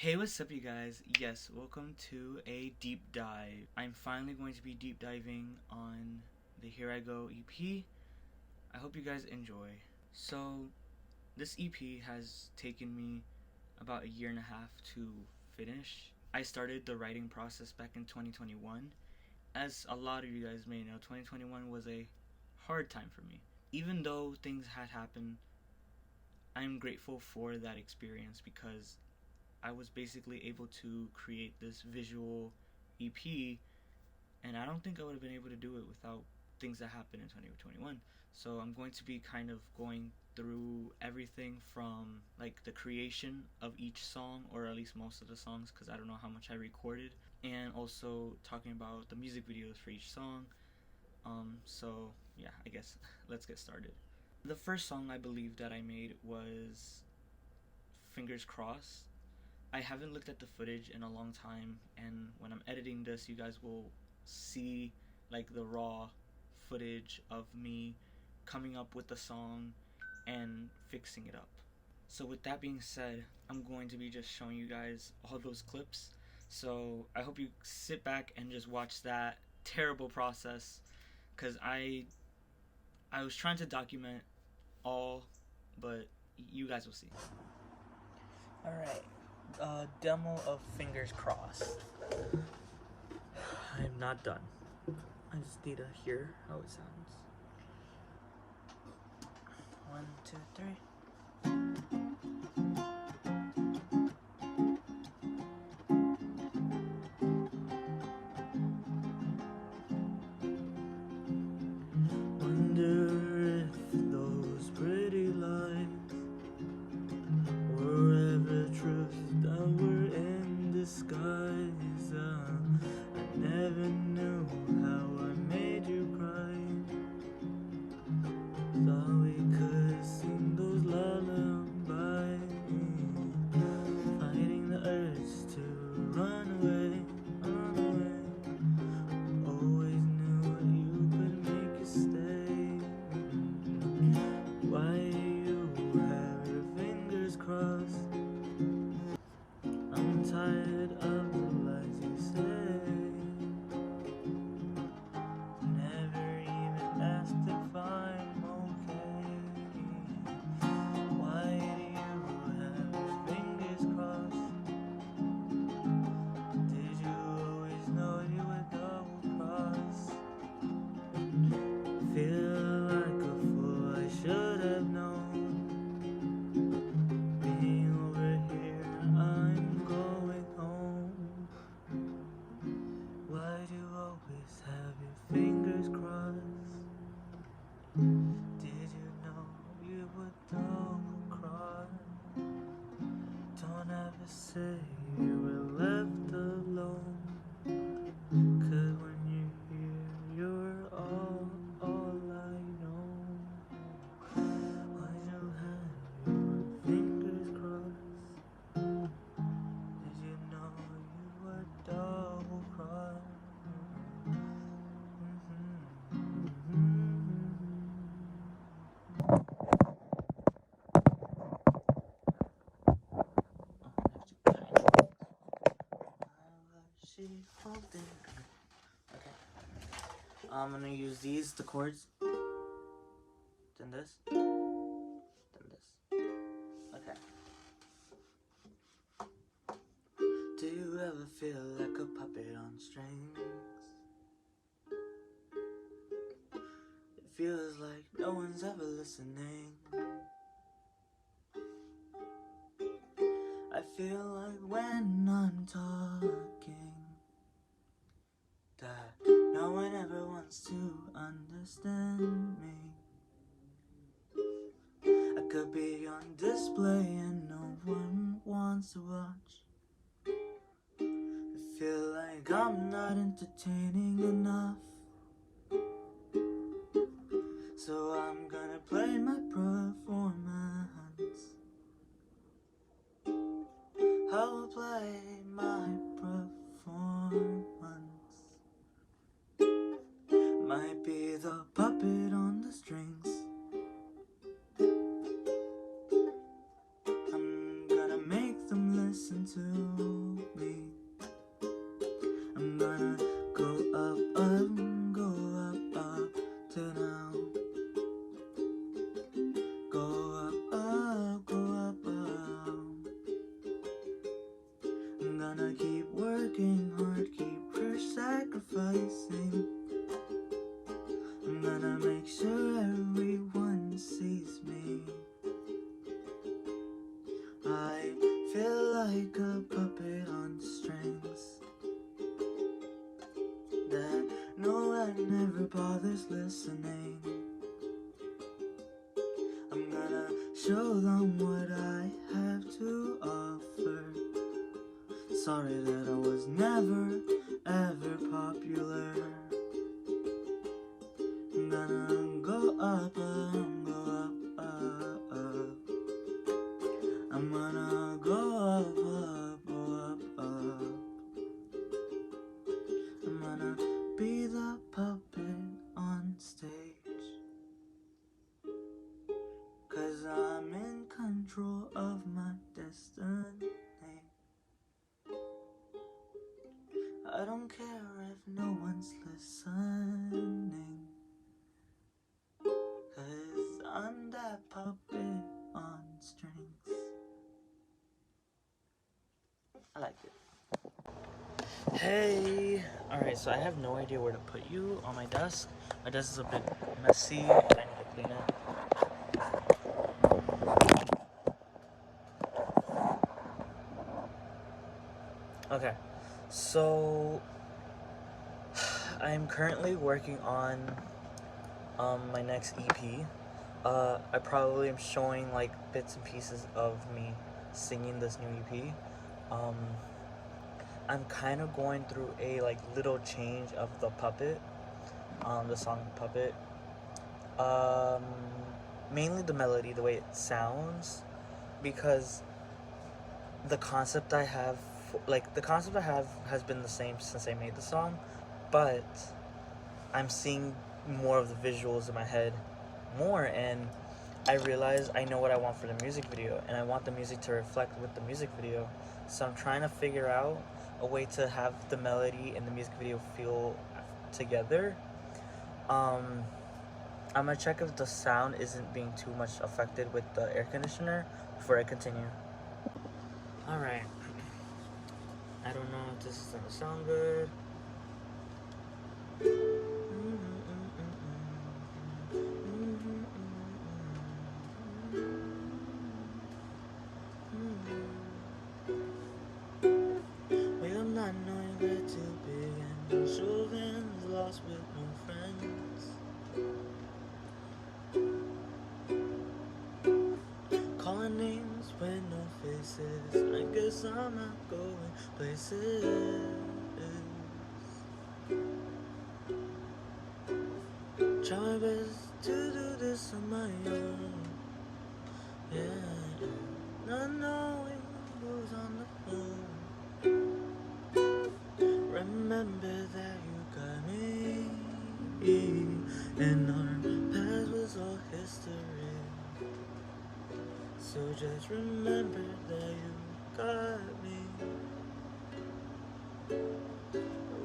Hey, what's up, you guys? Yes, welcome to a deep dive. I'm finally going to be deep diving on the Here I Go EP. I hope you guys enjoy. So, this EP has taken me about a year and a half to finish. I started the writing process back in 2021. As a lot of you guys may know, 2021 was a hard time for me. Even though things had happened, I'm grateful for that experience because I was basically able to create this visual EP, and I don't think I would have been able to do it without things that happened in 2021. So I'm going to be kind of going through everything from like the creation of each song, or at least most of the songs, because I don't know how much I recorded, and also talking about the music videos for each song. So yeah, I guess let's get started. The first song I believe that I made was Fingers Crossed. I haven't looked at the footage in a long time, and when I'm editing this, you guys will see like the raw footage of me coming up with the song and fixing it up. So with that being said, I'm going to be just showing you guys all those clips. So I hope you sit back and just watch that terrible process, cuz I was trying to document all, but you guys will see. All right. Demo of Fingers Crossed. I am not done. I just need to hear how it sounds. 1, 2, 3. Wonder if those pretty lights were ever truth that were in disguise. I never knew how I made you cry. Thought we could sing those lullabies, fighting the urge to run away, run away. Always knew you could make it stay. Why you have your fingers crossed? I'm tired of the lies you say. Never even asked if I'm okay. Why do you have your fingers crossed? Did you always know you would double cross? Feel like a fool, I should have known. Being over here, I'm going home. Why do you always have your fingers crossed? Did you know you would double cross? Don't ever say you were left alone, 'cause when you're here, you're all I know. Why you have your fingers crossed? Did you know you were double crossed? Okay. I'm gonna use the chords. Then this. Then this. Okay. Do you ever feel like a puppet on strings? It feels like no one's ever listening. I feel like when I'm talking that no one ever wants to understand me. I could be on display and no one wants to watch. I feel like I'm not entertaining enough, so I'm gonna play my performance. I will play my performance. Might be the puppet on the strings. I'm gonna make them listen to is listening. I'm gonna show them what I have to offer. Sorry that I was never, ever popular. I'm gonna go up, go up, up. I'm gonna go up, go up, up. I'm gonna be the puppet on stage, 'cause I'm in control of my destiny. I don't care if no one's listening, 'cause I'm that puppet on strings. I like it. Hey! Alright, so I have no idea where to put you on my desk. My desk is a bit messy and I need to clean it. Okay, so I am currently working on my next EP. I probably am showing like bits and pieces of me singing this new EP. I'm kind of going through a like little change of the puppet, the song Puppet. Mainly the melody, the way it sounds, because the concept I have, has been the same since I made the song, but I'm seeing more of the visuals in my head more, and I realize I know what I want for the music video, and I want the music to reflect with the music video. So I'm trying to figure out a way to have the melody and the music video feel together. I'm gonna check if the sound isn't being too much affected with the air conditioner before I continue. Alright. I don't know if this is gonna sound good. Well, I'm not knowing where to begin. Chauvin's lost with no friends. Calling names with no faces. I guess I'm not going places. Try my best to do this on my own. Yeah, not knowing who's on the phone. Remember that you got me, and our past was all history. So just remember that you got me.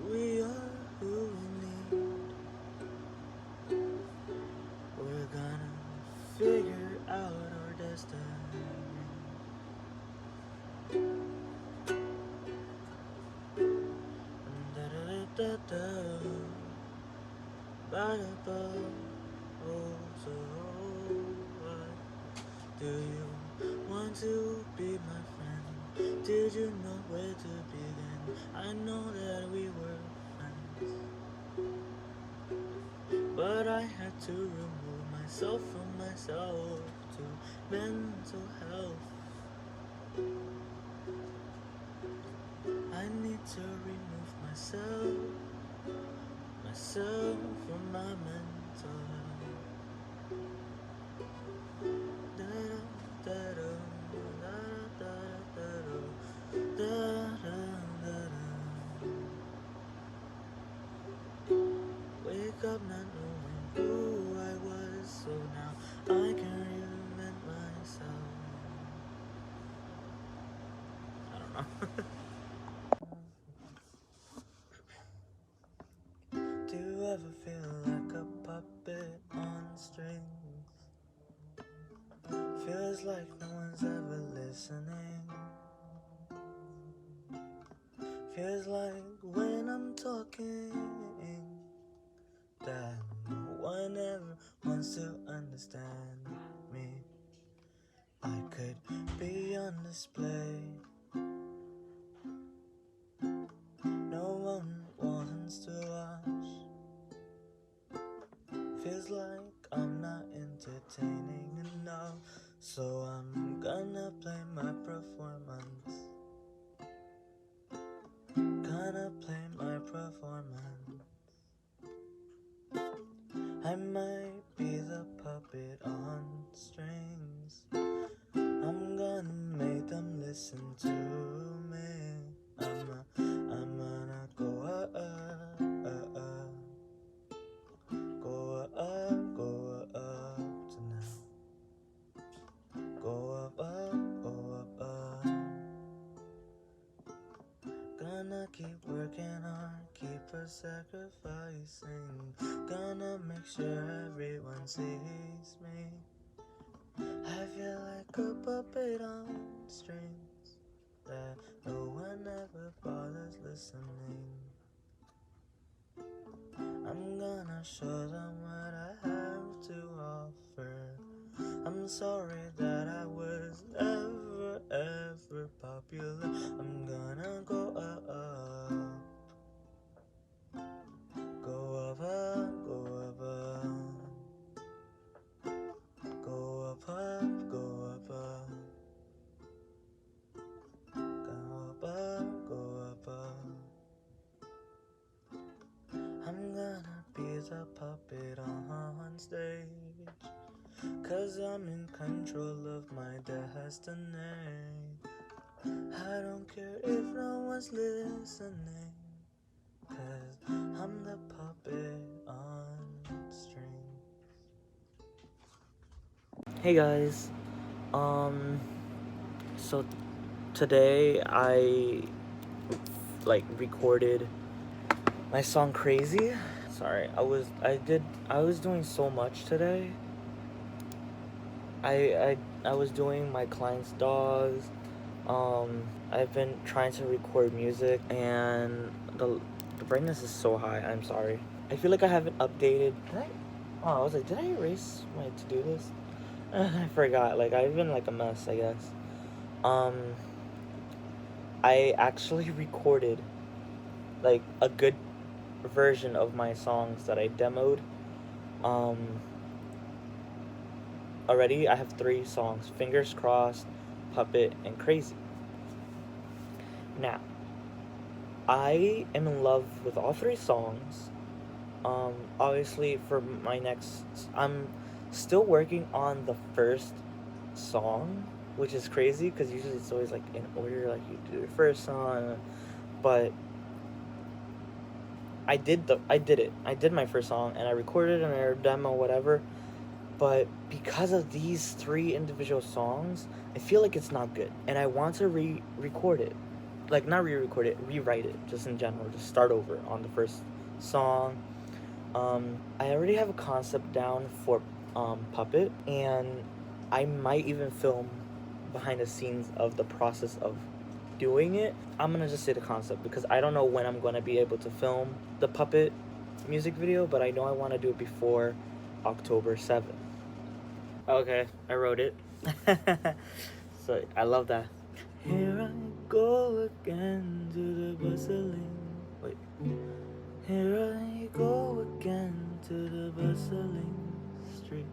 We are who we need. We're gonna figure out our destiny. Da-da-da-da-da. Ba-da-ba. Oh, so what? Do you want to be my friend? Did you know where to begin? I know that we were friends, but I had to remove myself from myself to mental health. I need to remove myself from my mental health. Da-da-da-da, da-da-da-da-da, da-da-da-da. Wake up not knowing who I was, so now I can reinvent myself. I don't know. Do you ever feel like a puppet on strings? Feels like no one's ever listening. Feels like when I'm talking that no one ever wants to understand me. I could be on display. No one wants to watch. feels like I'm not entertaining enough, so I'm gonna play my performance. Gonna play my performance. I might be the puppet on strings. I'm gonna make them listen to me. I'm gonna go up, go up tonight. Go up. Gonna keep working hard, keep sacrificing. Gonna make sure everyone sees me. I feel like a puppet on strings that no one ever bothers listening. I'm gonna show them what I have to offer. I'm sorry that I was never ever popular. I'm gonna go up, go up, go up, go up, go up, go up. I'm gonna be the puppet on stage, 'cause I'm in control of my destiny. I don't care if no one's listening, 'cause I'm the puppet on strings. Hey guys, so today I recorded my song Crazy. Sorry, I was doing so much today. I was doing my client's dogs. I've been trying to record music, and the brightness is so high. I'm sorry. I feel like I haven't updated. I was like, did I erase my to-do list? I forgot. I've been a mess, I guess. I actually recorded a good version of my songs that I demoed. Already I have 3 songs: Fingers Crossed, Puppet, and Crazy. Now, I am in love with all 3 songs. Obviously for my next, I'm still working on the first song, which is crazy because usually it's always in order, you do the first song, but I did it. I did my first song and I recorded it in a demo, whatever. But because of these 3 individual songs, I feel like it's not good, and I want to re-record it. Not re-record it, rewrite it, just in general, just start over on the first song. I already have a concept down for Puppet, and I might even film behind the scenes of the process of doing it. I'm gonna just say the concept because I don't know when I'm gonna be able to film the Puppet music video, but I know I want to do it before October 7th. Okay, I wrote it. So I love that. Here I go again to the bustling. Wait. Here I go again to the bustling street,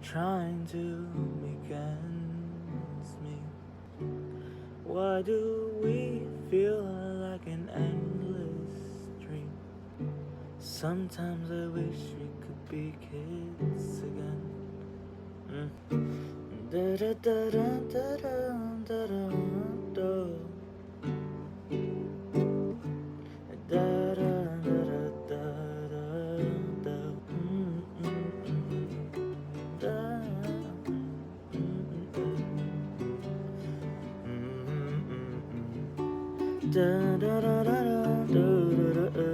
trying to make ends meet. Why do we feel like an endless dream? Sometimes I wish we could be kids again. Da da da da da da da da. Da da da da da da. Da da da da da da da.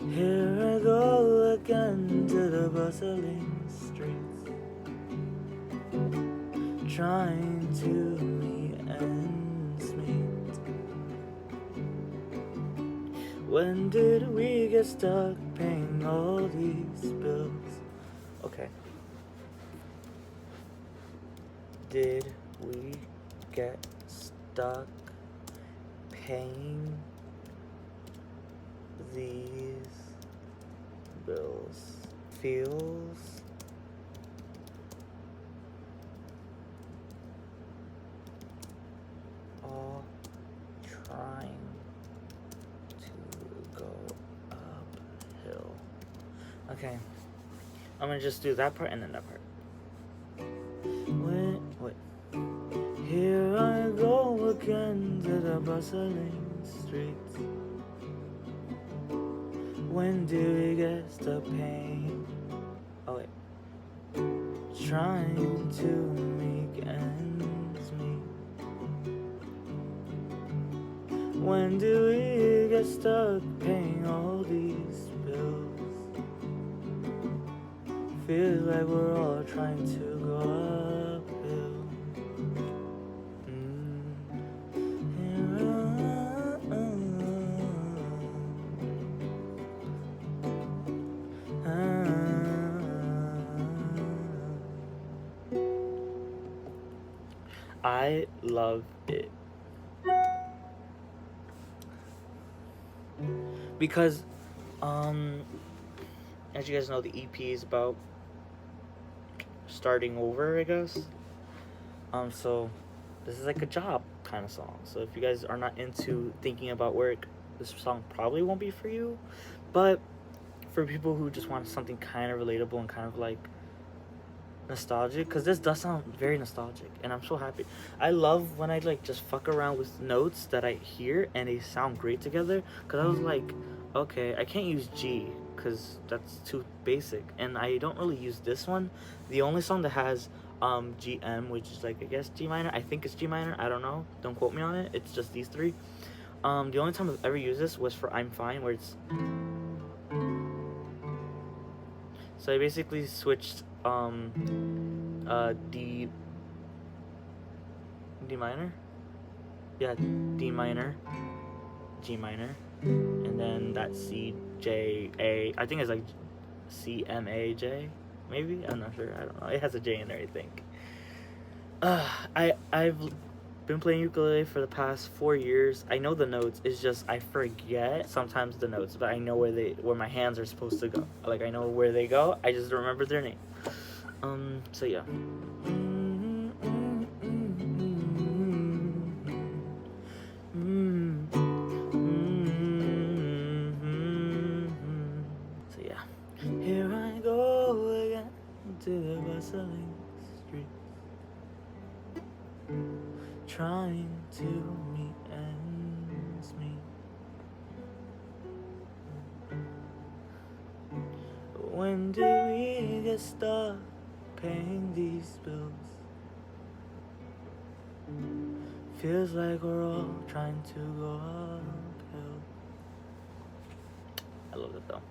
Here I go again to the bustling streets, trying to make ends meet. When did we get stuck paying all these bills? Okay. Did we get stuck paying these bills? Feels all trying to go uphill. Okay. I'm gonna just do that part and then that part. Wait. Here I go again to the bustling streets. When do we get stuck paying? Oh wait. Trying to make ends meet. When do we get stuck paying all these bills? Feels like we're all trying to go uphill. I love it. Because, as you guys know, the EP is about starting over, I guess. So this is like a job kind of song. So if you guys are not into thinking about work, this song probably won't be for you. But for people who just want something kind of relatable and kind of like nostalgic, because this does sound very nostalgic, and I'm so happy. I love when I like just fuck around with notes that I hear and they sound great together, because I was like, okay, I can't use G because that's too basic, and I don't really use this one. The only song that has GM, which is like, I guess G minor, I think it's G minor, I don't know, don't quote me on it, it's just these three. The only time I've ever used this was for I'm Fine, where it's, so I basically switched D minor, yeah, D minor, G minor, and then that C J A, I think it's like C M A J, maybe, I'm not sure, I don't know, it has a J in there, I think. I've been playing ukulele for the past 4 years. I know the notes, it's just I forget sometimes the notes, but I know where my hands are supposed to go. Like, I know where they go, I just don't remember their name. So yeah. So yeah. Here I go again to the bustling streets, trying to meet ends meet. When do we get stuck paying these bills? Feels like we're all trying to go uphill. I love that though.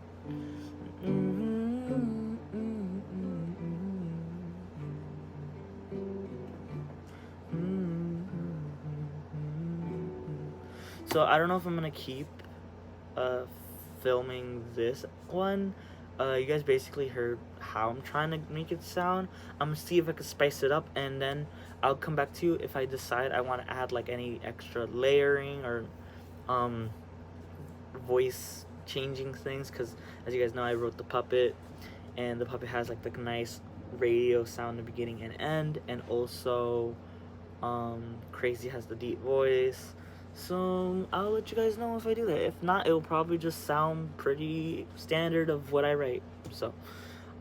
So I don't know if I'm gonna keep filming this one. You guys basically heard how I'm trying to make it sound. I'm gonna see if I can spice it up, and then I'll come back to you if I decide I want to add like any extra layering or voice changing things, because as you guys know, I wrote the puppet, and the puppet has like the nice radio sound in the beginning and end, and also Crazy has the deep voice. So I'll let you guys know if I do that. If not, it'll probably just sound pretty standard of what I write. So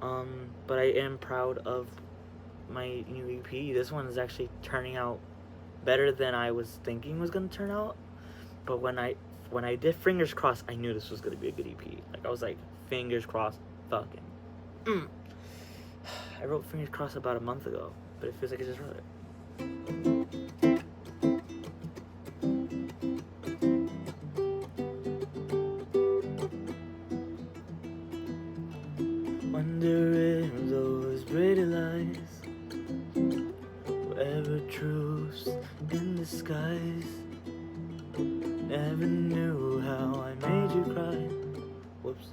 but I am proud of my new EP. This one is actually turning out better than I was thinking was gonna turn out. But when I did Fingers Crossed, I knew this was gonna be a good EP. Like, I was like, fingers crossed, fucking. I wrote Fingers Crossed about a month ago, but it feels like I just wrote it. Wonder if those pretty lies were ever truths in disguise. Never knew how I made you cry. Whoops.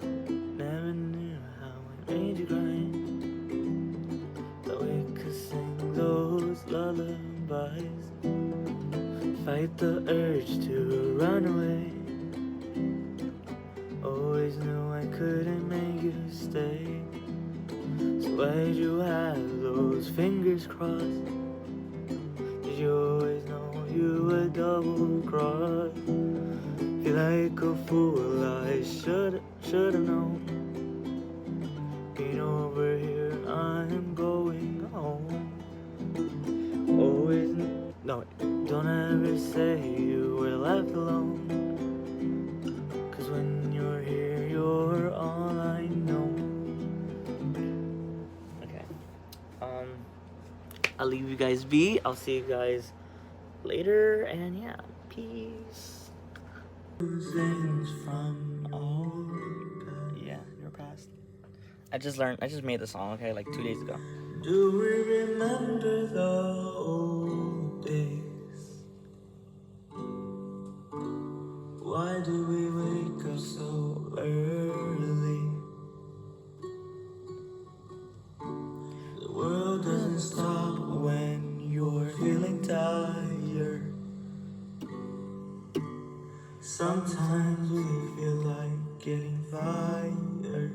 Never knew how I made you cry. That we could sing those lullabies. Fight the urge to run away. Always knew I couldn't make you stay. So why'd you have those fingers crossed? Did you always know you were double crossed? Feel like a fool, I should've known. Being over here, I'm going home. Always, no, don't ever say you were left alone. Cause when you're here, you're all I know. Okay. I'll leave you guys be. I'll see you guys later. And yeah, peace. From all yeah, your past. I just made the song, okay, like 2 days ago. Do we remember the old days? Why do we wake up so early? The world doesn't stop when you're feeling tired. Sometimes we feel like getting fired.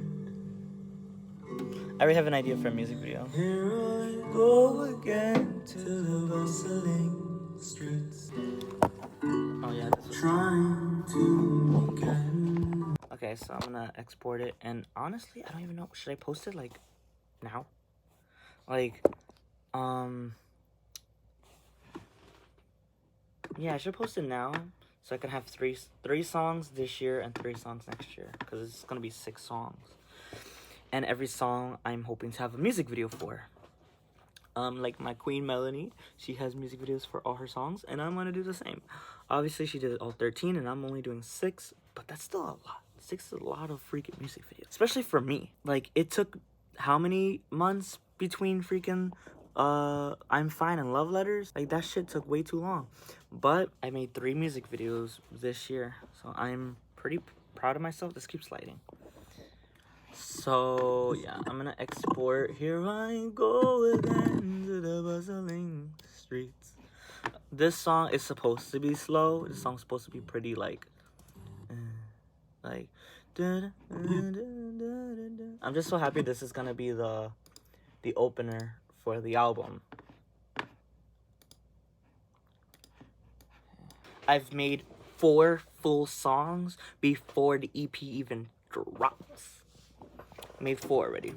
I already have an idea for a music video. Here I go again to the bustling streets. Oh yeah, this was trying to make ends. Okay, so I'm gonna export it, and honestly, I don't even know. Should I post it like now? Like, yeah, I should post it now. So I can have three songs this year and 3 songs next year. Because it's going to be 6 songs. And every song I'm hoping to have a music video for. Like my queen Melanie, she has music videos for all her songs. And I'm going to do the same. Obviously, she did all 13 and I'm only doing 6. But that's still a lot. 6 is a lot of freaking music videos. Especially for me. Like, it took how many months between freaking I'm Fine and Love Letters? Like, that shit took way too long. But I made 3 music videos this year, so I'm pretty proud of myself. This keeps sliding. So yeah, I'm gonna export. Here I go again to the bustling streets. This song is supposed to be slow. This song's supposed to be pretty like I'm just so happy this is gonna be the opener for the album. I've made 4 full songs before the EP even drops. Made 4 already.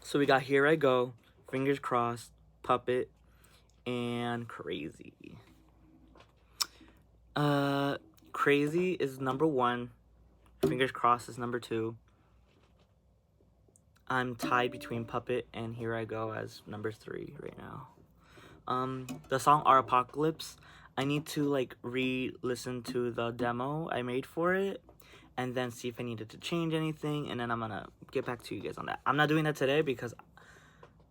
So we got Here I Go, Fingers Crossed, Puppet, and Crazy. Crazy is number 1. Fingers Crossed is number 2. I'm tied between Puppet and Here I Go as number 3 right now. The song Our Apocalypse, I need to like re-listen to the demo I made for it and then see if I needed to change anything, and then I'm gonna get back to you guys on that. I'm not doing that today because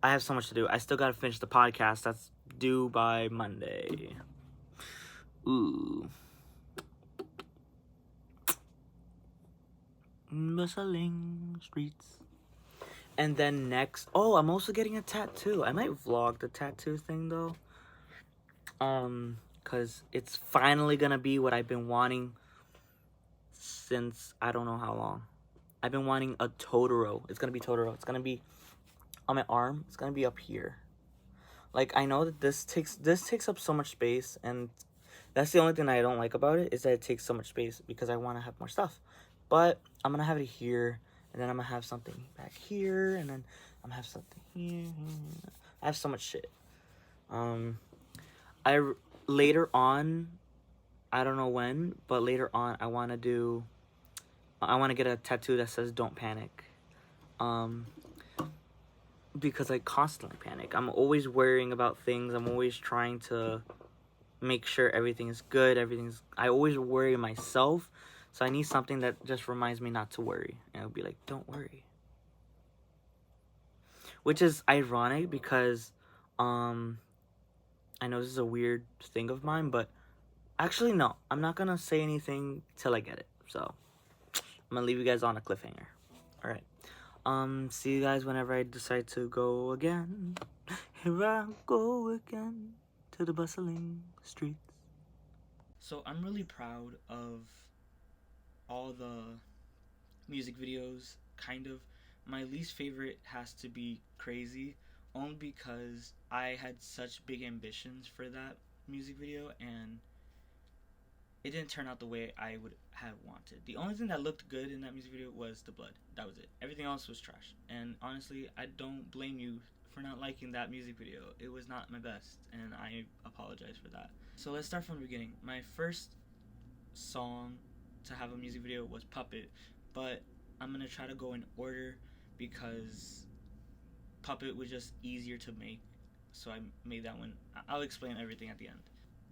I have so much to do. I still gotta finish the podcast that's due by Monday. Ooh. Bustling streets. And then next, oh, I'm also getting a tattoo. I might vlog the tattoo thing though. Cause it's finally gonna be what I've been wanting since I don't know how long. I've been wanting a Totoro. It's gonna be Totoro. It's gonna be on my arm. It's gonna be up here. Like, I know that this takes up so much space, and that's the only thing I don't like about it, is that it takes so much space because I want to have more stuff. But I'm gonna have it here, and then I'm gonna have something back here, and then I'm gonna have something here. I have so much shit. Later on, I don't know when, but later on, I want to get a tattoo that says "Don't Panic," because I constantly panic. I'm always worrying about things. I'm always trying to make sure everything is good. I always worry myself. So I need something that just reminds me not to worry. And it'll be like, don't worry. Which is ironic because I know this is a weird thing of mine, but actually, no. I'm not gonna say anything till I get it. So, I'm gonna leave you guys on a cliffhanger. Alright. See you guys whenever I decide to go again. Here I go again to the bustling streets. So I'm really proud of all the music videos, kind of. My least favorite has to be Crazy, only because I had such big ambitions for that music video and it didn't turn out the way I would have wanted. The only thing that looked good in that music video was the blood. That was it. Everything else was trash. And honestly, I don't blame you for not liking that music video. It was not my best, and I apologize for that. So let's start from the beginning. My first song to have a music video was Puppet, but I'm gonna try to go in order because Puppet was just easier to make, so I made that one. I'll explain everything at the end.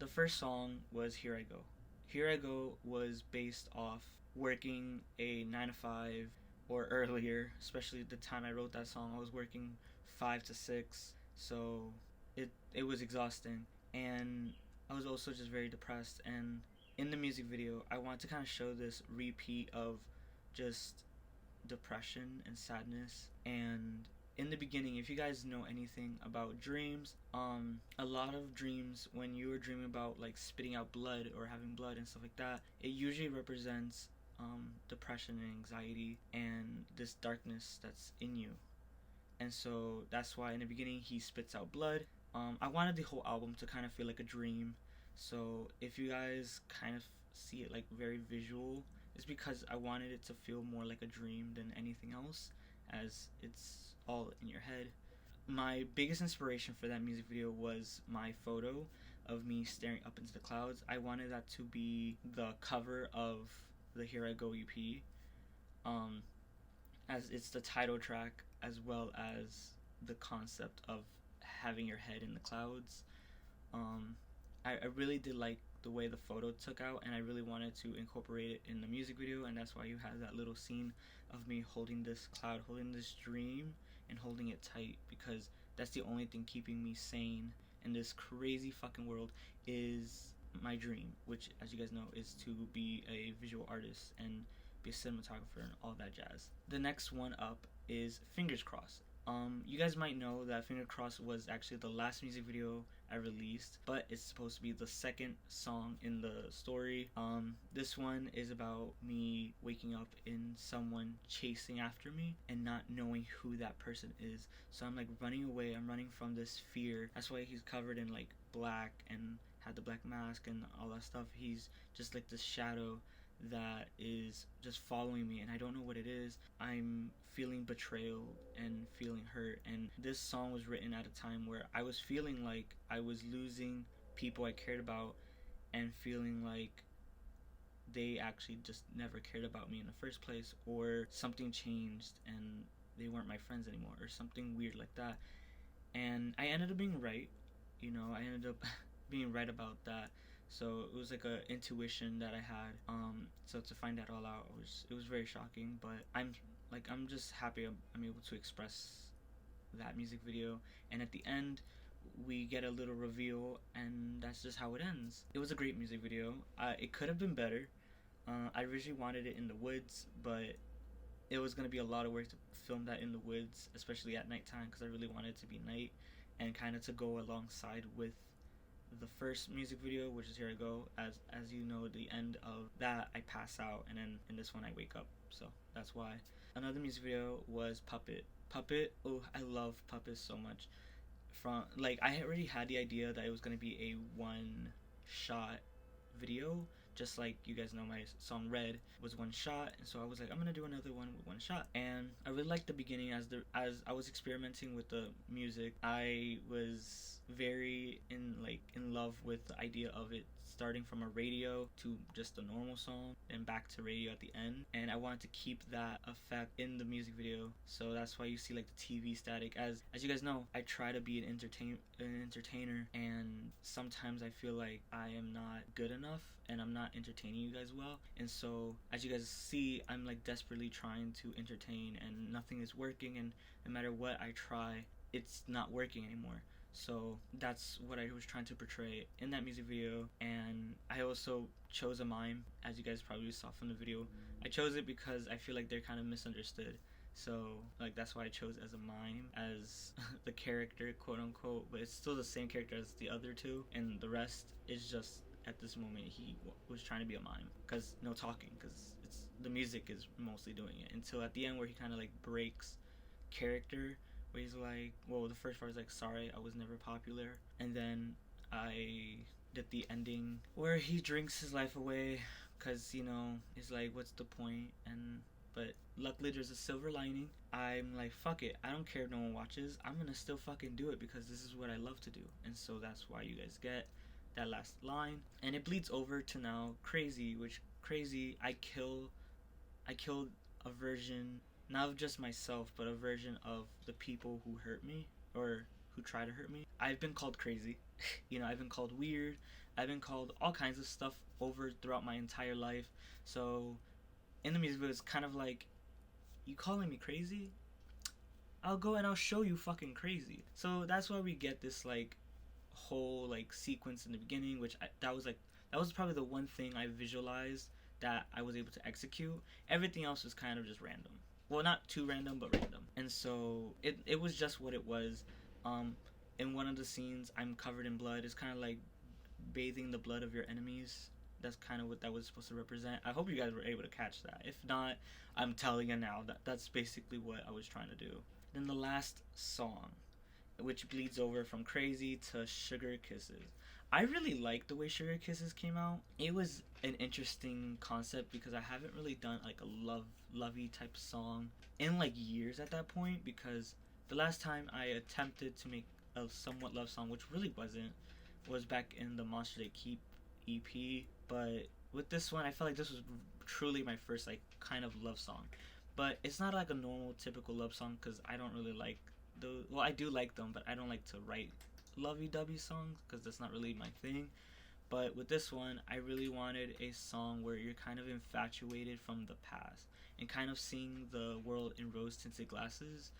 The first song was Here I Go. Here I Go was based off working a 9 to 5 or earlier, especially the time I wrote that song. I was working 5 to 6, so it was exhausting, and I was also just very depressed. And in the music video, I want to kind of show this repeat of just depression and sadness. And in the beginning, if you guys know anything about dreams, a lot of dreams, when you are dreaming about like spitting out blood or having blood and stuff like that, it usually represents depression and anxiety and this darkness that's in you. And so that's why in the beginning he spits out blood. I wanted the whole album to kind of feel like a dream. So if you guys kind of see it like very visual, it's because I wanted it to feel more like a dream than anything else, as it's all in your head. My biggest inspiration for that music video was my photo of me staring up into the clouds. I wanted that to be the cover of the Here I Go EP, as it's the title track as well as the concept of having your head in the clouds. I really did like the way the photo took out, and I really wanted to incorporate it in the music video, and that's why you have that little scene of me holding this cloud, holding this dream, and holding it tight, because that's the only thing keeping me sane in this crazy fucking world is my dream, which, as you guys know, is to be a visual artist and be a cinematographer and all that jazz. The next one up is Fingers Crossed. You guys might know that Fingers Crossed was actually the last music video I released, but it's supposed to be the second song in the story. This one is about me waking up in someone chasing after me and not knowing who that person is. So I'm like running away, I'm running from this fear. That's why he's covered in like black and had the black mask and all that stuff. He's just like this shadow that is just following me, and I don't know what it is. I'm feeling betrayal and feeling hurt, and this song was written at a time where I was feeling like I was losing people I cared about and feeling like they actually just never cared about me in the first place, or something changed and they weren't my friends anymore, or something weird like that. And I ended up being right. I ended up being right about that. So it was like a intuition that I had. So to find that all out, it was very shocking. But I'm just happy I'm able to express that music video. And at the end, we get a little reveal, and that's just how it ends. It was a great music video. It could have been better. I originally wanted it in the woods, but it was gonna be a lot of work to film that in the woods, especially at nighttime, because I really wanted it to be night and kind of to go alongside with the first music video, which is Here I Go. As you know, at the end of that I pass out, and then in this one I wake up, so that's why. Another music video was Puppet. Oh, I love Puppet so much. From like, I already had the idea that it was going to be a one shot video, just like you guys know my song Red was one shot, and so I was like, I'm gonna do another one with one shot. And I really liked the beginning. As I was experimenting with the music, I was very in love with the idea of it starting from a radio to just a normal song and back to radio at the end, and I wanted to keep that effect in the music video. So that's why you see like the TV static. As you guys know, I try to be an entertainer, and sometimes I feel like I am not good enough and I'm not entertaining you guys well. And so as you guys see, I'm like desperately trying to entertain, and nothing is working, and no matter what I try, it's not working anymore. So that's what I was trying to portray in that music video. And I also chose a mime, as you guys probably saw from the video. I chose it because I feel like they're kind of misunderstood. So like that's why I chose as a mime as the character, quote unquote, but it's still the same character as the other two, and the rest is just at this moment he was trying to be a mime because no talking, because it's the music is mostly doing it until at the end where he kind of like breaks character, where he's like, well, the first part is like, sorry, I was never popular, and then I did the ending where he drinks his life away because he's like, what's the point? And but luckily there's a silver lining. I'm like, fuck it, I don't care if no one watches, I'm gonna still fucking do it because this is what I love to do. And so that's why you guys get that last line, and it bleeds over to now crazy, which crazy, I killed a version, not of just myself, but a version of the people who hurt me or who try to hurt me. I've been called crazy. I've been called weird. I've been called all kinds of stuff over throughout my entire life. So in the music video, it's kind of like, you calling me crazy? I'll go and I'll show you fucking crazy. So that's why we get this like whole like sequence in the beginning, which that was probably the one thing I visualized that I was able to execute. Everything else was kind of just random. Well, not too random, but random. And so it was just what it was. In one of the scenes, I'm covered in blood. It's kind of like bathing the blood of your enemies. That's kind of what that was supposed to represent. I hope you guys were able to catch that. If not, I'm telling you now that's basically what I was trying to do. Then the last song, which bleeds over from Crazy to Sugar Kisses. I really liked the way Sugar Kisses came out. It was an interesting concept because I haven't really done like a lovey type song in like years at that point, because the last time I attempted to make a somewhat love song, which really wasn't, was back in the Monster They Keep EP. But with this one, I felt like this was truly my first like kind of love song. But it's not like a normal typical love song because I don't really like well, I do like them, but I don't like to write lovey-dovey songs because that's not really my thing. But with this one, I really wanted a song where you're kind of infatuated from the past and kind of seeing the world in rose-tinted glasses.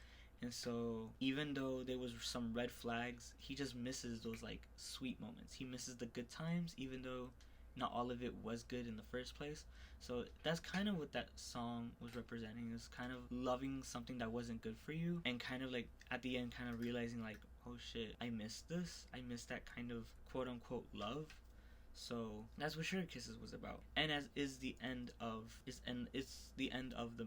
And so even though there was some red flags, he just misses those like sweet moments. He misses the good times, even though not all of it was good in the first place. So that's kind of what that song was representing, is kind of loving something that wasn't good for you and kind of like at the end kind of realizing like, oh shit, I missed this. I missed that kind of quote unquote love. So that's what Sugar Kisses was about. And as is the end of it's the end of the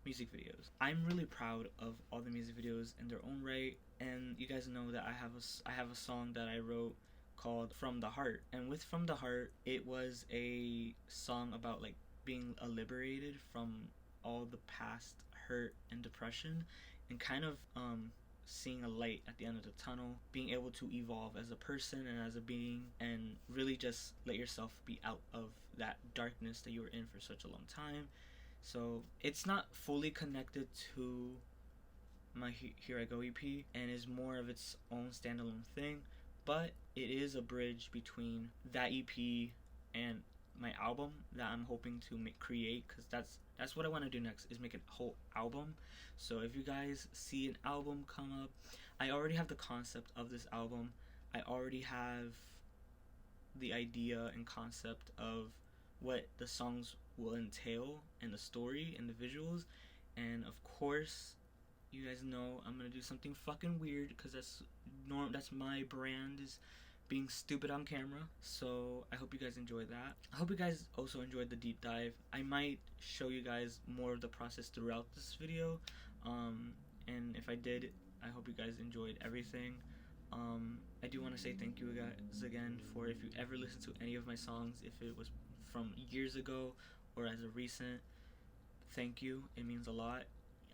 music videos. I'm really proud of all the music videos in their own right, and you guys know that I have a song that I wrote called From the Heart. And with From the Heart, it was a song about like being liberated from all the past hurt and depression, and kind of seeing a light at the end of the tunnel, being able to evolve as a person and as a being, and really just let yourself be out of that darkness that you were in for such a long time. So it's not fully connected to my Here I Go EP and is more of its own standalone thing, but it is a bridge between that EP and my album that I'm hoping to create, because that's what I want to do next, is make a whole album. So if you guys see an album come up, I already have the concept of this album. I already have the idea and concept of what the songs will entail and the story and the visuals, and of course you guys know I'm gonna do something fucking weird because that's my brand, is being stupid on camera. So I hope you guys enjoyed that. I hope you guys also enjoyed the deep dive. I might show you guys more of the process throughout this video, and if I did, I hope you guys enjoyed everything. I do want to say thank you guys again for, if you ever listen to any of my songs, if it was from years ago or as a recent, thank you. It means a lot.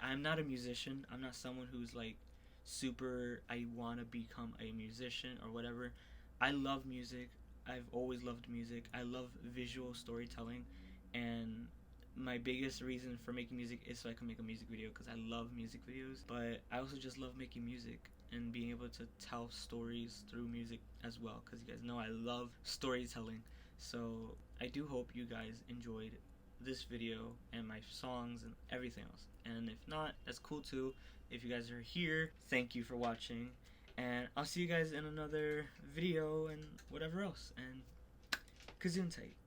I'm not a musician. I'm not someone who's like super, I want to become a musician or whatever. I love music. I've always loved music. I love visual storytelling, and my biggest reason for making music is so I can make a music video, because I love music videos. But I also just love making music and being able to tell stories through music as well, because you guys know I love storytelling. So I do hope you guys enjoyed this video and my songs and everything else, and if not, that's cool too. If you guys are here, thank you for watching, And I'll see you guys in another video and whatever else. And Gesundheit.